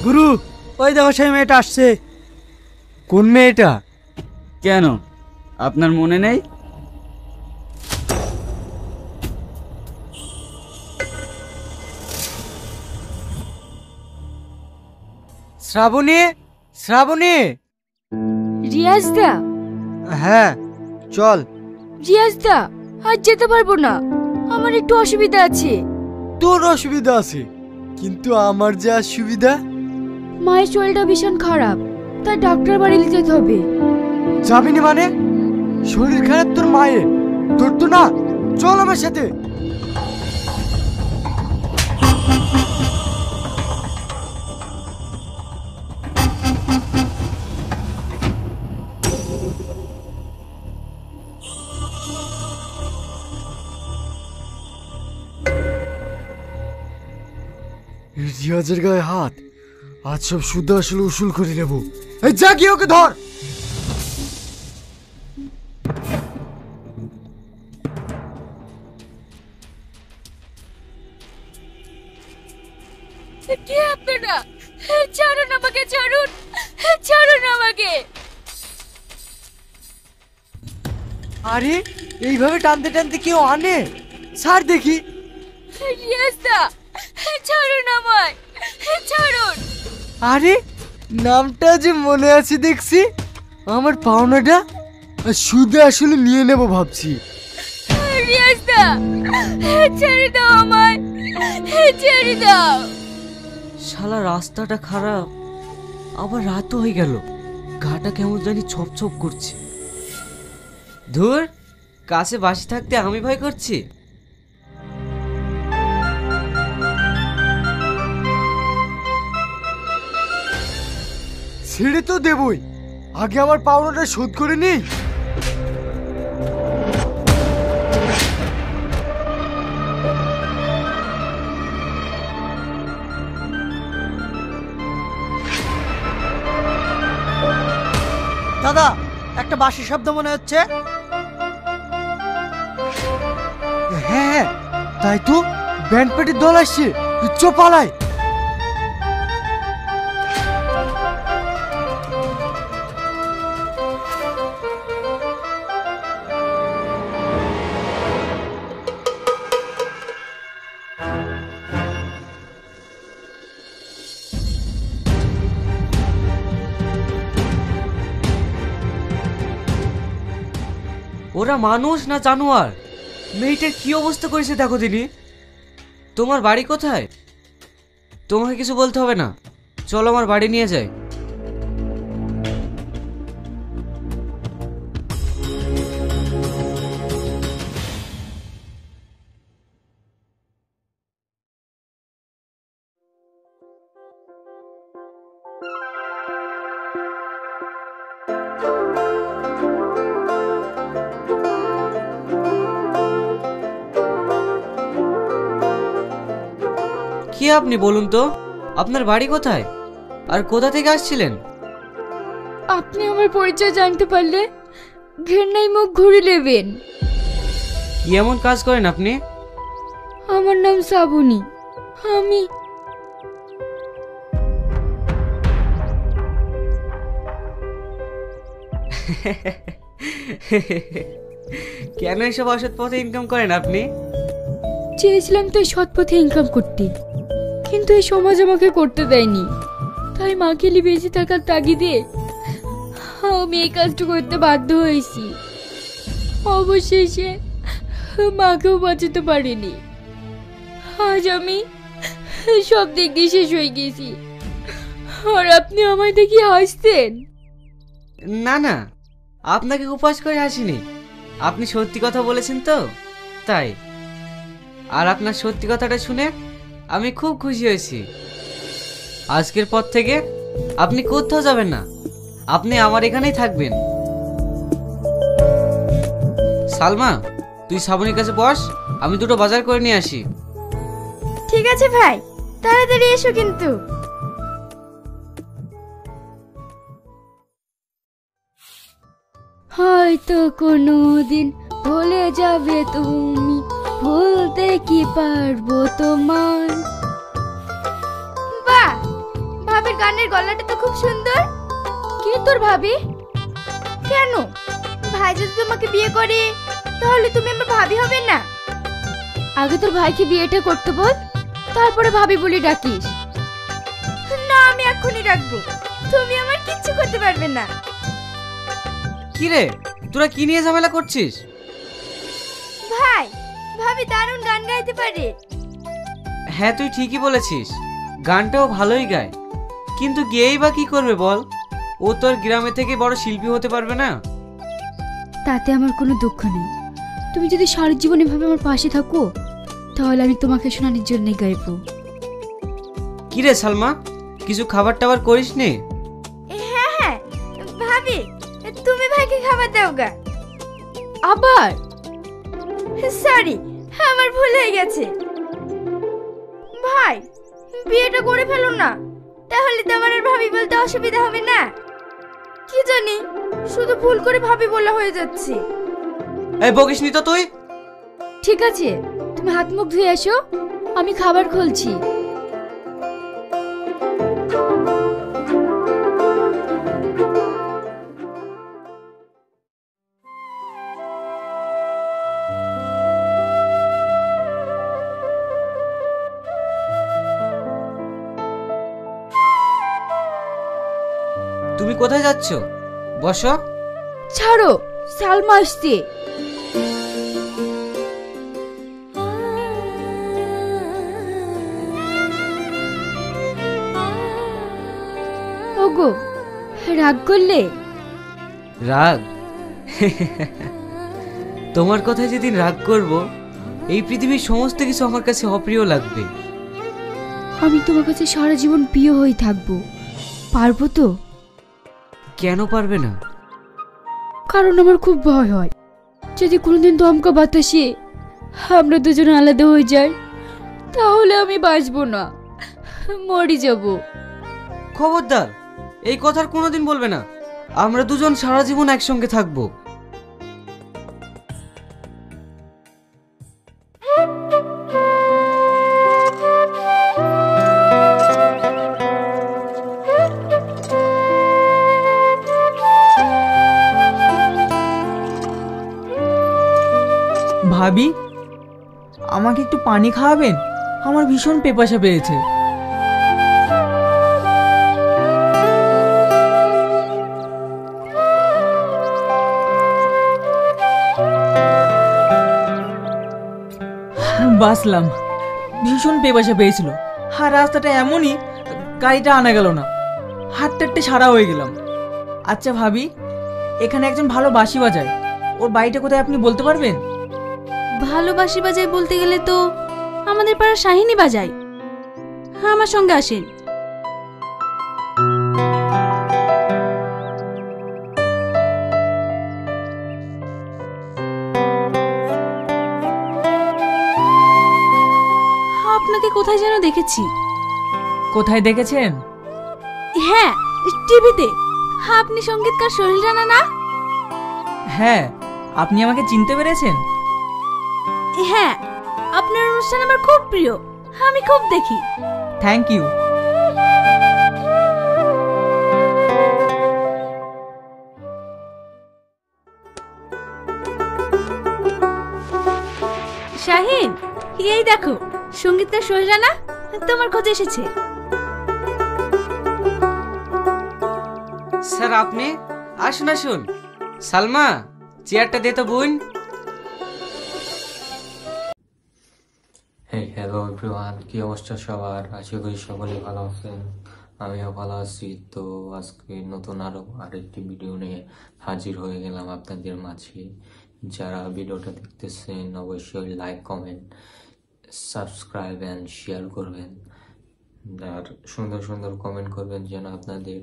গুরু, ওই দেখো সেই মেয়েটা আসছে। কোন মেয়েটা? কেন, আপনার মনে নেই? শ্রাবণী, শ্রাবণী। রিয়াজ দা? হ্যাঁ, চল। রিয়াজ দা, আজ যেতে পারবো না, আমার একটু অসুবিধা আছে। তোর অসুবিধা আছে, কিন্তু আমার যে সুবিধা। মায়ের শরীরটা ভীষণ খারাপ, তাই ডাক্তার বাড়ি যেতে হবে। যাবি না মানে? শরীর খারাপ তোর মায়ের, তোর তো না। চল আমার সাথে। রিয়াজের গায়ে হাত, আজ সব শুদ্ধ আসলে উসুল করে নেব। এই যা, গিয়ে ওকে ধর। কে আপনারা? ছাড়ুন আমাকে, ছাড়ুন, ছাড়ুন আমাকে। আরে, এইভাবে টানতে টানতে কেউ আনে? ছাড় দেখি। রিয়াজ দা, ছাড়ুন আমায়, ছাড়ুন। আরে, নামটা যে মনে আছে দেখছি। আমার পাওনাটা শুধু আসলে নিয়ে নেব ভাবছি। রিয়াজ দা, ছেড়ে দাও আমায়, ছেড়ে দাও। শালা রাস্তাটা খারাপ, আবার রাতও হয়ে গেল, গাটা কেমন জানি ছপ ছপ করছে। ধুর, কাছে বাসি থাকতে আমি ভয় করছি। ছেড়ে তো দেবই, আগে আমার পাওনাটা শোধ করে নেই। দাদা, একটা বাঁশির শব্দ মনে হচ্ছে। হ্যাঁ হ্যাঁ, তাই তো, ব্যান্ড পার্টির দল আসছে। চ পালাই। ওরা মানুষ না জানোয়ার? মেয়েটার কি অবস্থা করেছে দেখো দিনি। তোমার বাড়ি কোথায়? তোমাকে কিছু বলতে হবে না, চলো আমার বাড়ি নিয়ে যাই। কি আপনি বলুন তো, আপনার বাড়ি কোথায় আর কোথা থেকে আসছিলেন? আপনি আমার পরিচয় জানতে পারলে ঘেন্নায় মুখ ঘুরে নেবেন। কি এমন কাজ করেন আপনি? আমার নাম শ্রাবণী। আমি কেন এসব অসৎ পথে ইনকাম করেন আপনি? চেয়েছিলাম তো সৎ পথে ইনকাম করতে, কিন্তু এই সমাজ আমাকে করতে দেয়নি। তাই মাকে নিয়ে বেঁচে থাকার তাগিদে আমি এই কাজটা করতে বাধ্য হয়েছি। অবশেষে মাকেও বাঁচাতে পারিনি। আজ আমি সব দিক দিয়ে শেষ হয়ে গেছি, আর আপনি আমায় দেখি হাসতেন। না না, আপনাকে উপহাস করে হাসিনি, আপনি সত্যি কথা বলেছেন তো তাই। আর আপনার সত্যি কথাটা শুনে আমি খুব খুশি হয়েছি। আজকের পর থেকে আপনি কোথাও যাবেন না, আপনি আমার এখানেই থাকবেন। সালমা, তুই শ্রাবণীর কাছে বস, আমি দুটো বাজার করে নিয়ে আসি। ঠিক আছে ভাই, তাড়াতাড়ি এসো কিন্তু। হয়তো কোনোদিন ভুলে যাবে তুমি, ভুলতে কি পারবো তোমার। বাহ, ভাবির গানের গলাটা তো খুব সুন্দর। কে তোর ভাবি? কেন, ভাই যদি তোমাকে বিয়ে করে তাহলে তুমি আমার ভাবি হবে না? আগে তোর ভাইকে বিয়েটা করতে বল, তারপরে ভাবি বলি ডাকিস। না, আমি এখনই রাখবো, তুমি আমার কিচ্ছু করতে পারবে না। কি রে, তোরা কি নিয়ে ঝামেলা করছিস? ভাই, ভাবি দারুণ গান গাইতে পারে। হ্যাঁ, তুই ঠিকই বলেছিস, গানটাও ভালোই গায়, কিন্তু গেয়েই বা কি করবে বল? ও তোর গ্রামে থেকে বড় শিল্পী হতে পারবে না। তাতে আমার কোনো দুঃখ নেই। তুমি যদি সারা জীবন এভাবে আমার পাশে থাকো, তাহলে আমি তোমাকে শোনানোর জন্য গাইবো। কি রে সালমা, কিছু খাবার টাবার করিস নে? হ্যাঁ হ্যাঁ ভাবি, তুমি ভাইকে খাবার দাও গা। আবার? সরি, আমার ভুল হয়ে গেছে। ভাই, বিয়েটা করে ফেলো না, তাহলে তো আমার আর ভাবি বলতে অসুবিধা হবে না। কি জানি, শুধু ভুল করে ভাবি বলা হয়ে যাচ্ছে। এই বকিসনি তো তুই। ঠিক আছে, তুমি হাত মুখ ধুয়ে এসো, আমি খাবার খুলছি। তুমি কোথায় যাচ্ছ? বসো। ছাড়ো, সালমা আসছে। ওগো, রাগ করলে? রাগ? তোমার কথায় যেদিন রাগ করব, এই পৃথিবীর সমস্ত কিছু আমার কাছে অপ্রিয় লাগবে। আমি তোমার কাছে সারা জীবন প্রিয় হয়ে থাকবো, পারবো তো? কেন পারবে না? কারণ আমার খুব ভয় হয়, যদি কোনোদিন দমকা বাতাসে আমরা দুজন আলাদা হয়ে যাই, তাহলে আমি বাঁচবো না, মরে যাব। খবরদার, এই কথার কোনোদিন বলবে না। আমরা দুজন সারা জীবন একসঙ্গে থাকবো। ভাবি, আমাকে একটু পানি খাওয়াবেন? আমার ভীষণ পেপাসা পেয়েছে। বাসলাম, ভীষণ পেপাসা পেয়েছিল। আর রাস্তাটা এমনই, গাড়িটা আনা গেল না, হাঁটতে হাঁটতে সারা হয়ে গেলাম। আচ্ছা ভাবি, এখানে একজন ভালো বাঁশি বাজায়, ওর বাড়িটা কোথায় আপনি বলতে পারবেন? ভালোবাসি বাজাই বলতে গেলে তো আমাদের পাড়ার শাহিনী বাজায়। হ্যাঁ, আমার সঙ্গে আসেন। আপনাকে কোথায় যেন দেখেছি। কোথায় দেখেছেন? হ্যাঁ, টিভিতে। আপনি সঙ্গীতকার সোহেল রানা না? হ্যাঁ, আপনি আমাকে চিনতে পেরেছেন? হ্যাঁ, আপনার অনুষ্ঠান আমার খুব প্রিয়, আমি খুব দেখি। Thank you. শাহিন, এই দেখো, সঙ্গীতকার সোহেল রানা তোমার খোঁজে এসেছে। স্যার আপনি? আসুন আসুন। সালমা, চেয়ারটা দে তো বোন। হ্যালো এভরিওয়ান, কি অবস্থা সবার? আশা করি সকলেই ভালো আছেন, আমিও ভালো আছি। তো আজকে নতুন আরেকটি ভিডিও নিয়ে হাজির হয়ে গেলাম আপনাদের মাঝে। যারা ভিডিওটা দেখতেছেন অবশ্যই like, comment, subscribe and share করবেন, আর সুন্দর সুন্দর কমেন্ট করবেন, যেন আপনাদের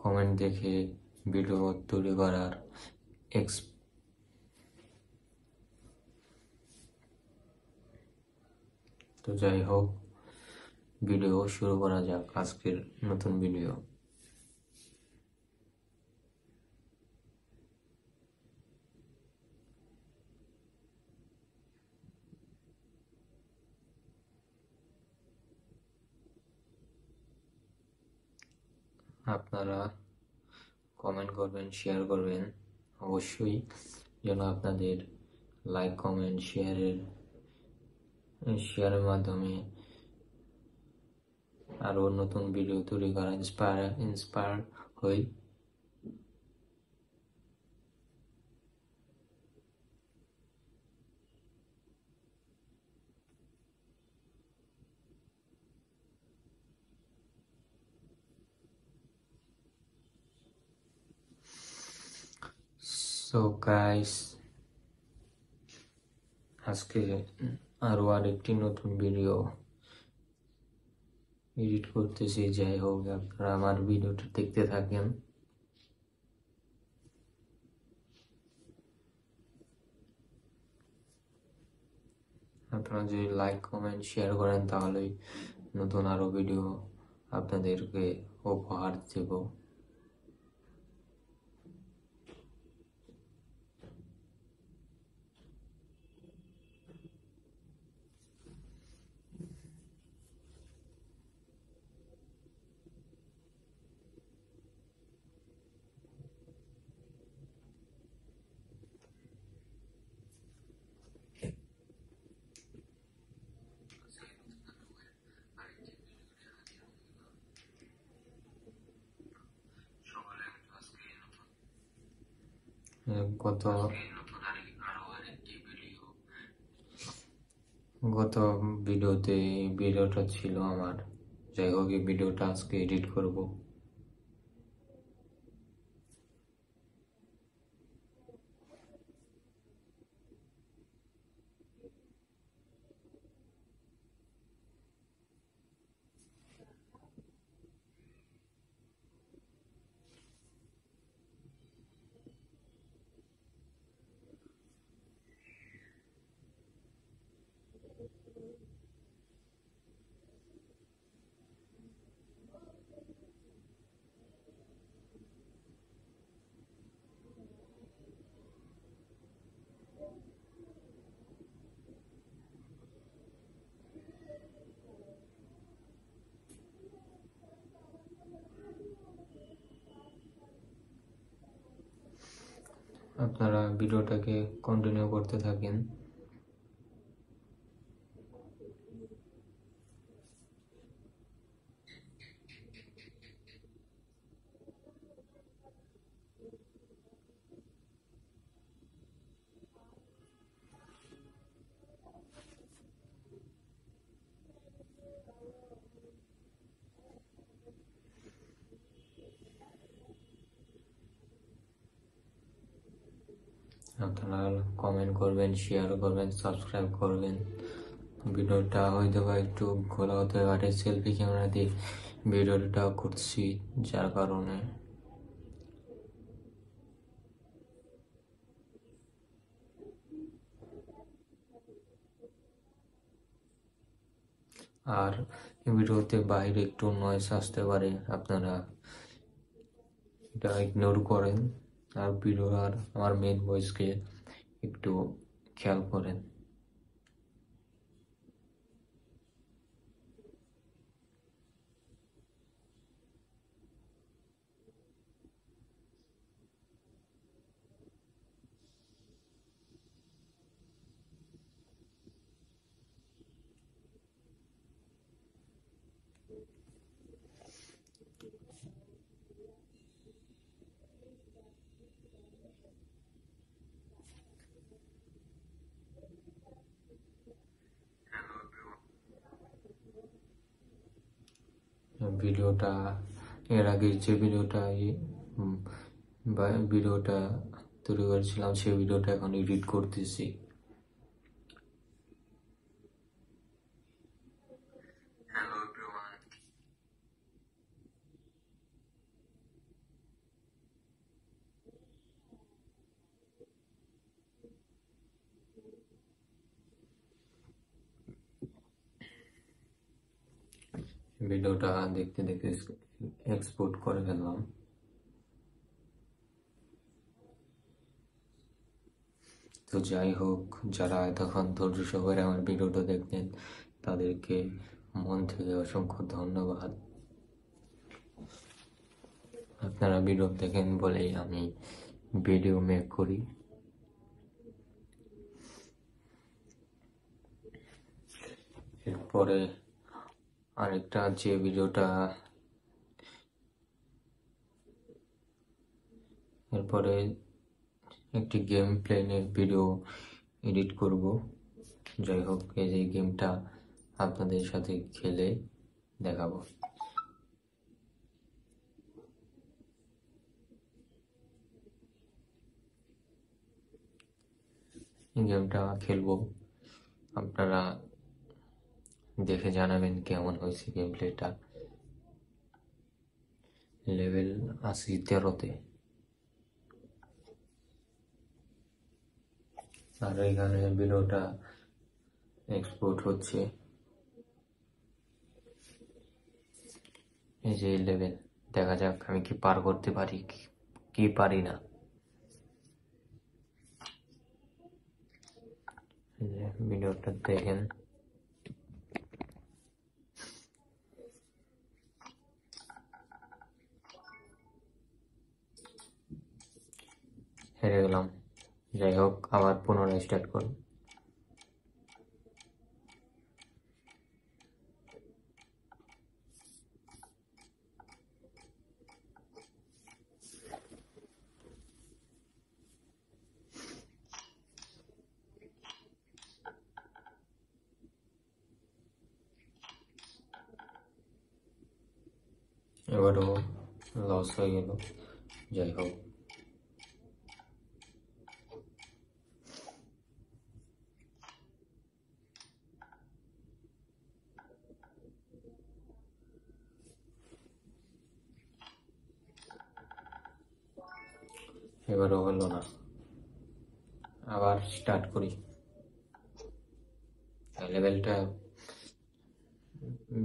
কমেন্ট দেখে ভিডিও তৈরি করার তো যাই হোক, ভিডিও শুরু করা যাক, আজকের নতুন ভিডিও। আপনারা কমেন্ট করবেন, শেয়ার করবেন। অবশ্যই যেন আপনাদের লাইক, কমেন্ট, শেয়ারের মাধ্যমে আরো নতুন ভিডিও তৈরি করা ইন্সপায়ার হই। সো গাইস, আজকে আরো আরেকটি নতুন ভিডিও এডিট করতেছি। যাই হোক, আপনারা আমার ভিডিওটা দেখতে থাকেন। আপনারা যদি লাইক, কমেন্ট, শেয়ার করেন তাহলেই নতুন আরো ভিডিও আপনাদেরকে উপহার দেব। গত ভিডিওতে ভিডিওটা ছিল আমার। যাই হোক, এই ভিডিওটা আজকে এডিট করব। আপনারা ভিডিওটাকে কন্টিনিউ করতে থাকেন। আপনারা কমেন্ট করবেন, শেয়ার করবেন, সাবস্ক্রাইব করবেন। ভিডিওটা হয়তো বা একটু খোলা হতে পারে, সেলফি ক্যামেরা দিয়ে ভিডিওটা করছি, যার কারণে। আর ভিডিওতে বাইরে একটু নয়েজ আসতে পারে, আপনারা এটা ইগনোর করেন। আর ভিডিও আর আমার মেন ভয়েসকে একটু খেয়াল করেন। ভিডিওটা এর আগে যে ভিডিওটা তৈরি করেছিলাম, সেই ভিডিওটা এখন এডিট করতেছি। ভিডিওটা দেখতে দেখতে এক্সপোর্ট করে ফেললাম। তো যাই হোক, যারা এতক্ষণ ধৈর্য সহকারে আমার ভিডিওটা দেখলেন তাদেরকে মন থেকে অসংখ্য ধন্যবাদ। আপনারা ভিডিও দেখেন বলেই আমি ভিডিও মেক করি। এরপরে আরেকটা যে ভিডিওটা এরপরে একটি গেম প্লেনের ভিডিও এডিট করব। যাই হোক, এই যে গেমটা আপনাদের সাথে খেলে দেখাবো। গেমটা খেলবো, আপনারা দেখে জানাবেন কেমন হয়েছে গেম প্লেটা। লেভেল আছি 13-তে। আর এখানে ভিডিওটা এক্সপোর্ট হচ্ছে। এই যে লেভেল, দেখা যাক আমি কি পার করতে পারি কি পারি না। ভিডিওটা দেখেন। হেরে গেলাম। যাই হোক, আবার পুনরায় স্টার্ট করুন। এবারও লস হয়ে গেল। যাই হোক, এবারও হলো না। আবার স্টার্ট করি। লেভেলটা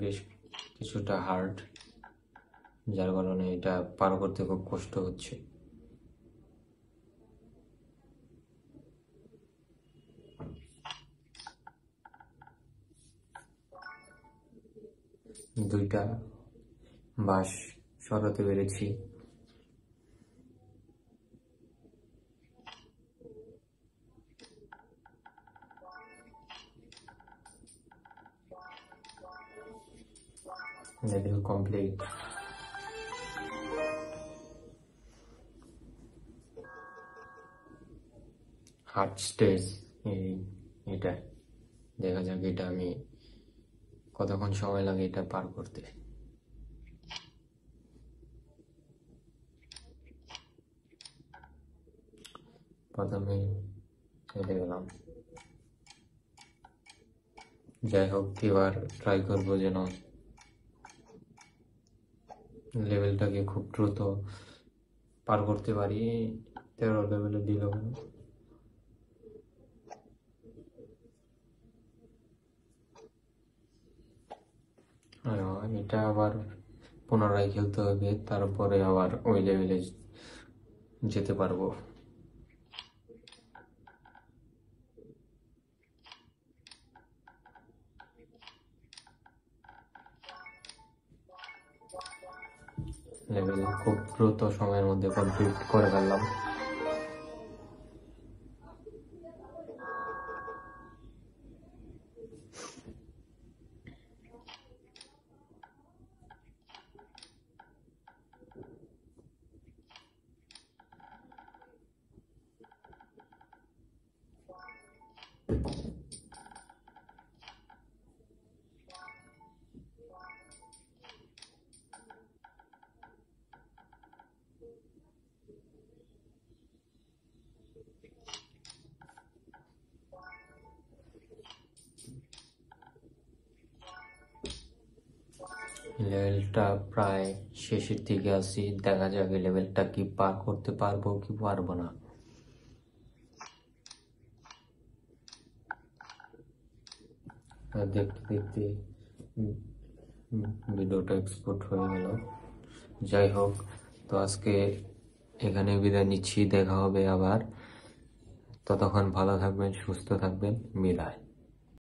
বেশ কিছুটা হার্ড, যার কারণে এটা পার করতে খুব কষ্ট হচ্ছে। দুইটা বাঁশ সরাতে পেরেছি। Level complete. হার্ড স্টেজ এটা। দেখা যাক এটা আমি কতক্ষণ সময় লাগে এটা পার করতে। প্রথমে হেরে গেলাম। যাই হোক, এবার ট্রাই করবো যেন লেভেলটাকে খুব দ্রুত পার করতে পারি। 13 লেভেলে দিল কেন? এটা আবার পুনরায় খেলতে হবে, তারপরে আবার ওই লেভেলে যেতে পারবো। লেভেল খুব দ্রুত সময়ের মধ্যে কমপ্লিট করে ফেললাম। লেভেলটা প্রায় শেষের দিকে আছি। দেখা যাক এই লেভেলটা কি পার করতে পারবো কি পারবো না। দেখতে দেখতে ভিডিওটা এক্সপোর্ট হয়ে গেল। যাই হোক, তো আজকে এখানে বিদায় নিচ্ছি। দেখা হবে আবার। ততক্ষণ ভালো থাকবেন, সুস্থ থাকবেন। বিদায়।